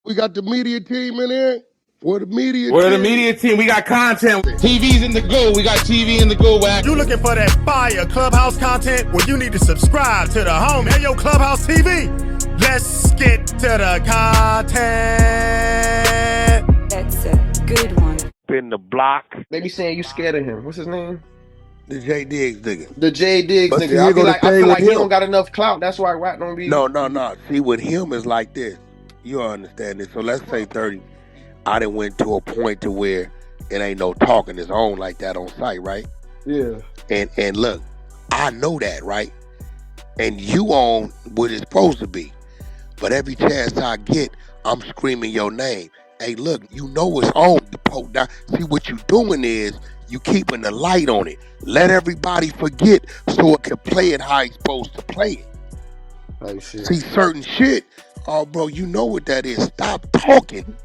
We got the media team in here. We're the media We're the team. media team. We got content. TV's in the go. We got TV in the go, Wack. You looking for that fire Clubhouse content? Well, you need to subscribe to the home. Hey, yo, Clubhouse TV. Let's get to the content. That's a good one. Been the block. They be saying you scared of him. What's his name? The J Diggs nigga. The J Diggs But nigga. see, I here feel go the like, I thing feel with like he him. don't got enough clout. That's why Wack don't be. No. See, with him it's like this. You understand this. So let's say 30. I done went to a point to where it ain't no talking his own like that on site, right? Yeah. And look, I know that, right? And you on what it's supposed to be. But every chance I get, I'm screaming your name. Hey, look, you know it's on. You poke down. See, what you doing is you keeping the light on it. Let everybody forget so it can play it how it's supposed to play it. Oh, shit. See, certain shit, oh, bro, you know what that is. Stop talking.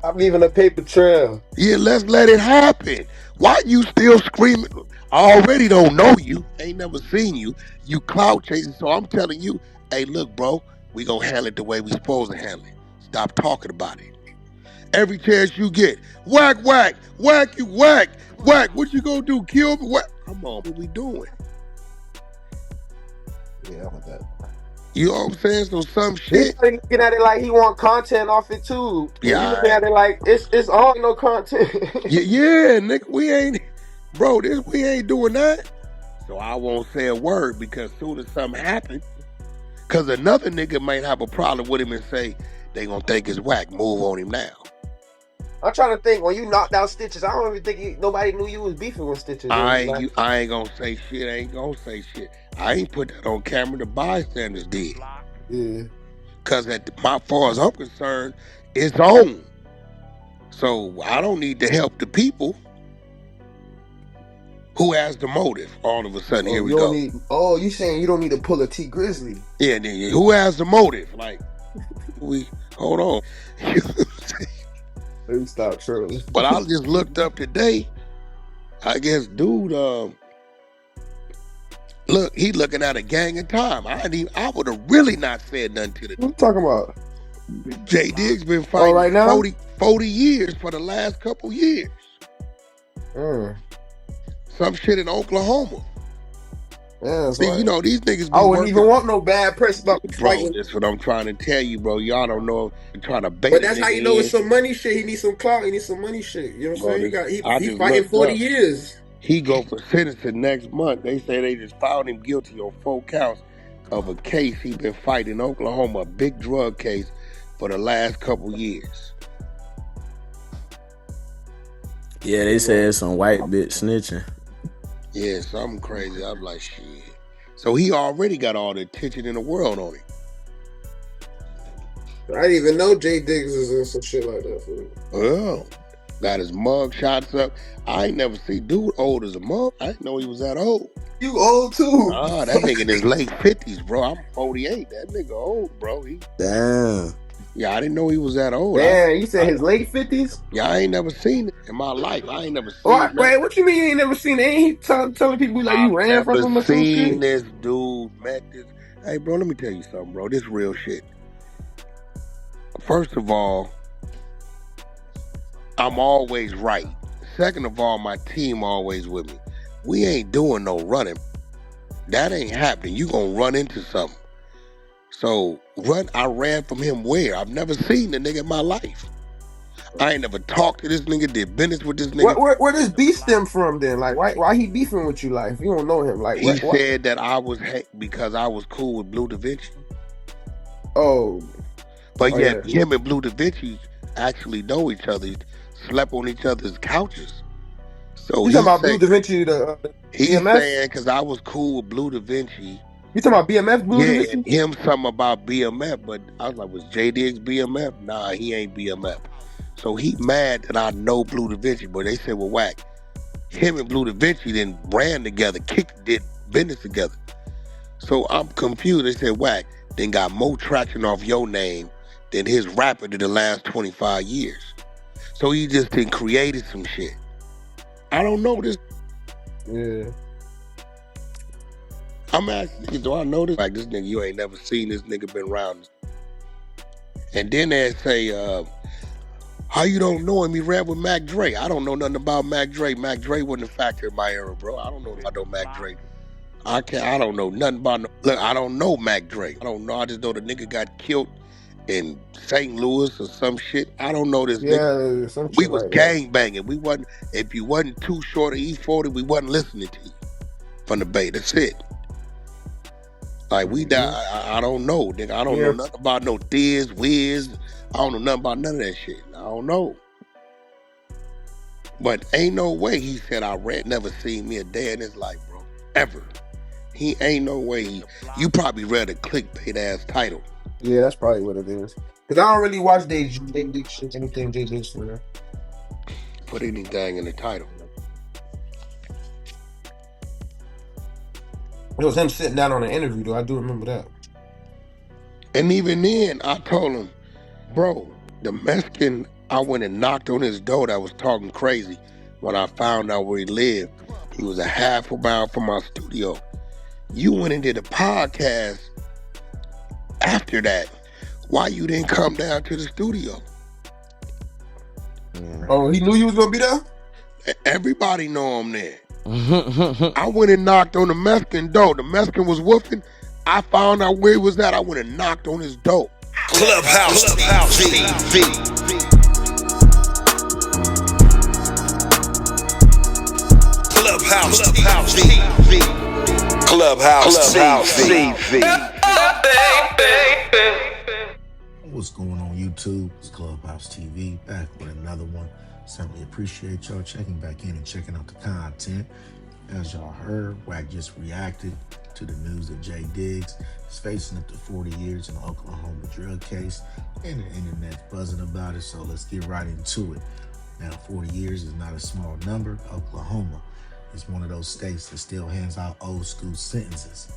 I'm leaving a paper trail. Yeah, let's let it happen. Why you still screaming? I already don't know you. Ain't never seen you. You clout chasing. So I'm telling you, hey, look, bro, we gonna handle it the way we supposed to handle it. Stop talking about it. Every chance you get, whack, whack, whack, you whack, whack. What you gonna do? Kill me? What? Come on, what we doing? Yeah, I want that. You know what I'm saying? So some He's shit. looking at it like he want content off it too. Yeah, You looking at it like it's all no content. Yeah, nigga, we ain't, bro, we ain't doing that. So I won't say a word because soon as something happens, because another nigga might have a problem with him and say, they gonna think it's whack, move on him now. I'm trying to think, when you knocked out Stitches, I don't even think nobody knew you was beefing with Stitches. I ain't gonna say shit. I ain't put that on camera, the bystanders did. Yeah. Because as far as I'm concerned, it's on. So I don't need to help the people. Who has the motive? All of a sudden, here we go. You saying you don't need to pull a T Grizzly? Yeah, nigga, who has the motive? Like, hold on. Let me stop trolling. But I just looked up today. I guess, dude, look, he looking at a gang of time. I would have really not said nothing to the. What you talking about? J Diggs been fighting right now? 40 years for the last couple years. Some shit in Oklahoma. Yeah, see, right. You know, these niggas be I wouldn't even want no bad press about fighting. Bro, that's what I'm trying to tell you, bro. Y'all don't know. I'm trying to bait. But that's how you know it's some money shit. He needs some clout. He needs some money shit. You know what I'm saying? He fighting 40 years. He go for sentencing next month. They say they just found him guilty on 4 counts of a case he been fighting in Oklahoma, a big drug case for the last couple years. Yeah, they said some white bitch snitching. Yeah, something crazy. I'm like, shit. So he already got all the attention in the world on him. I didn't even know J Diggs is in some shit like that. Well, got his mug shots up. I ain't never seen dude old as a mug. I didn't know he was that old. You old too? That nigga in his late 50s, bro. I'm 48. That nigga old, bro. Damn. Yeah, I didn't know he was that old. Damn, you said his late 50s? Yeah, I ain't never seen it in my life. I ain't never seen it. Wait, what you mean you ain't never seen it? Ain't he telling people like you ran from him or some shit? Seen this dude, met this. Hey, bro, let me tell you something, bro. This real shit. First of all, I'm always right. Second of all, my team always with me. We ain't doing no running. That ain't happening. You gonna run into something. So I ran from him where? I've never seen the nigga in my life. I ain't never talked to this nigga, did business with this nigga. Where does beef stem from then? Like, why he beefing with you? Like, if you don't know him, like, he said that I was because I was cool with Blue Da Vinci. Oh, but him and Blue Da Vinci actually know each other. Slept on each other's couches. So you talking about Blue Da Vinci? He's BMF? saying because I was cool with Blue Da Vinci. You talking about BMF? Blue Da Vinci? And him something about BMF, but I was like, was J Diggs BMF? Nah, he ain't BMF. So he mad that I know Blue Da Vinci, but they said, well, Wack, him and Blue Da Vinci then ran together, did business together. So I'm confused. They said, Wack then got more traction off your name than his rapper did the last 25 years. So he just then created some shit. I don't know this. Yeah. I'm asking you, do I know this? Like, this nigga, you ain't never seen this nigga been around. And then they say, how you don't know him? He ran with Mac Dre. I don't know nothing about Mac Dre. Mac Dre wasn't a factor in my era, bro. I don't know if I know Mac Dre. I don't know nothing about look, I don't know Mac Dre. I don't know. I just know the nigga got killed in St. Louis or some shit. I don't know this nigga. Yeah, some We shit was like gang banging. We wasn't, if you wasn't too short of E40, we wasn't listening to you from the Bay. That's it. Like I don't know, nigga. I don't know nothing about no Diz, Wiz. I don't know nothing about none of that shit. I don't know. But ain't no way he said I never seen me a day in his life, bro. Ever. He ain't no way. You probably read a clickbait ass title. Yeah, that's probably what it is. Cause I don't really watch anything Jay Diggs for them. Put anything in the title. It was him sitting down on an interview, though. I do remember that. And even then, I told him, bro, the Mexican, I went and knocked on his door that was talking crazy when I found out where he lived. He was a half a mile from my studio. You went and did a podcast after that. Why you didn't come down to the studio? Oh, he knew you was gonna be there? Everybody know him there. I went and knocked on the Mexican door. The Mexican was woofing. I found out where he was at. I went and knocked on his door. Clubhouse TV. Clubhouse TV. What's going on YouTube? It's Clubhouse TV, back with another one. Certainly appreciate y'all checking back in and checking out the content. As y'all heard, Wack just reacted to the news that Jay Diggs is facing up to 40 years in the Oklahoma drug case, and the internet's buzzing about it, so let's get right into it. Now, 40 years is not a small number. Oklahoma is one of those states that still hands out old school sentences.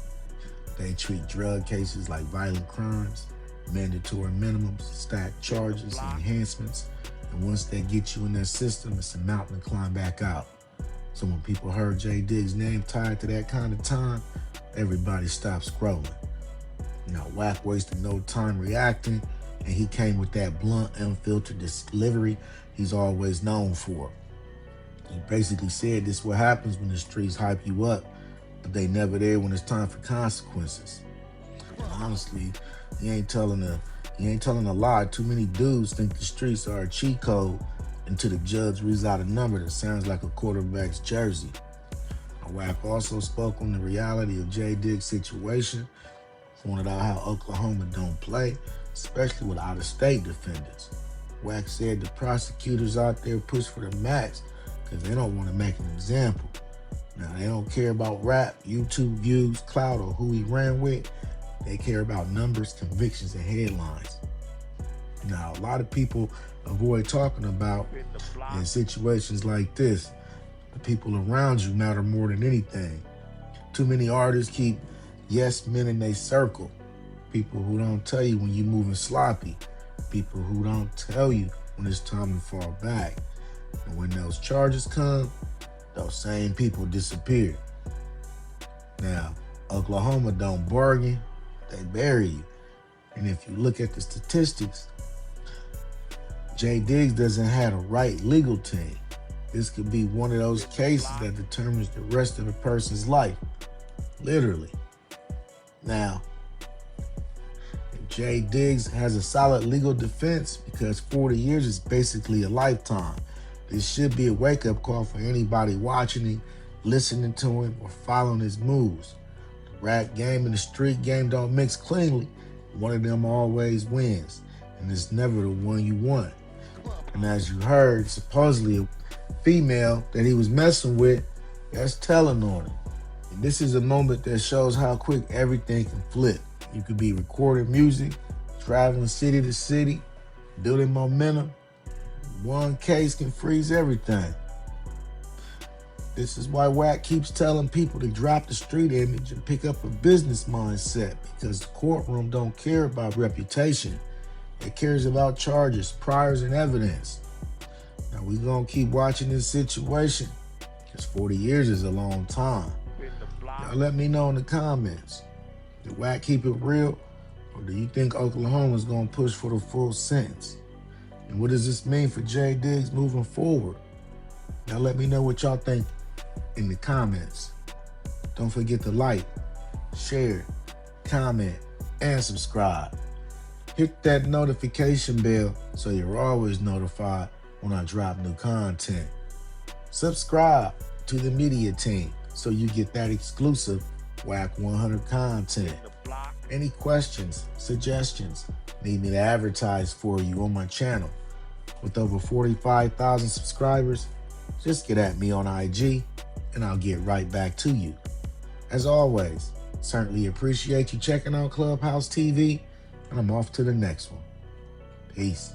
They treat drug cases like violent crimes, mandatory minimums, stacked charges, and enhancements. And once they get you in their system, it's a mountain to climb back out. So when people heard Jay Diggs' name tied to that kind of time, everybody stopped scrolling. Now, Wack wasted no time reacting, and he came with that blunt, unfiltered delivery he's always known for. He basically said this is what happens when the streets hype you up, but they never there when it's time for consequences. And honestly, he ain't telling a lie. Too many dudes think the streets are a cheat code until the judge reads out a number that sounds like a quarterback's jersey. Wack also spoke on the reality of Jay Diggs' situation, pointed out how Oklahoma don't play, especially with out-of-state defendants. Wack said the prosecutors out there push for the max because they don't want to make an example. Now, they don't care about rap, YouTube views, clout, or who he ran with. They care about numbers, convictions, and headlines. Now, a lot of people avoid talking about in situations like this. The people around you matter more than anything. Too many artists keep yes men in their circle. People who don't tell you when you're moving sloppy. People who don't tell you when it's time to fall back. And when those charges come, those same people disappear. Now, Oklahoma don't bargain, they bury you. And if you look at the statistics, Jay Diggs doesn't have a right legal team. This could be one of those cases that determines the rest of a person's life, literally. Now, if Jay Diggs has a solid legal defense, because 40 years is basically a lifetime, this should be a wake-up call for anybody watching him, listening to him, or following his moves. The rap game and the street game don't mix cleanly. One of them always wins, and it's never the one you want. And as you heard, supposedly a female that he was messing with, that's telling on him. And this is a moment that shows how quick everything can flip. You could be recording music, traveling city to city, building momentum. One case can freeze everything. This is why Wack keeps telling people to drop the street image and pick up a business mindset, because the courtroom don't care about reputation. It cares about charges, priors, and evidence. Now, we're going to keep watching this situation, because 40 years is a long time. Y'all let me know in the comments. Did Wack keep it real, Or do you think Oklahoma's going to push for the full sentence? And what does this mean for J Diggs moving forward? Now let me know what y'all think in the comments. Don't forget to like, share, comment, and subscribe. Hit that notification bell so you're always notified when I drop new content. Subscribe to the media team so you get that exclusive Wack 100 content. Any questions, suggestions, need me to advertise for you on my channel? With over 45,000 subscribers, just get at me on IG and I'll get right back to you. As always, certainly appreciate you checking out Clubhouse TV, and I'm off to the next one. Peace.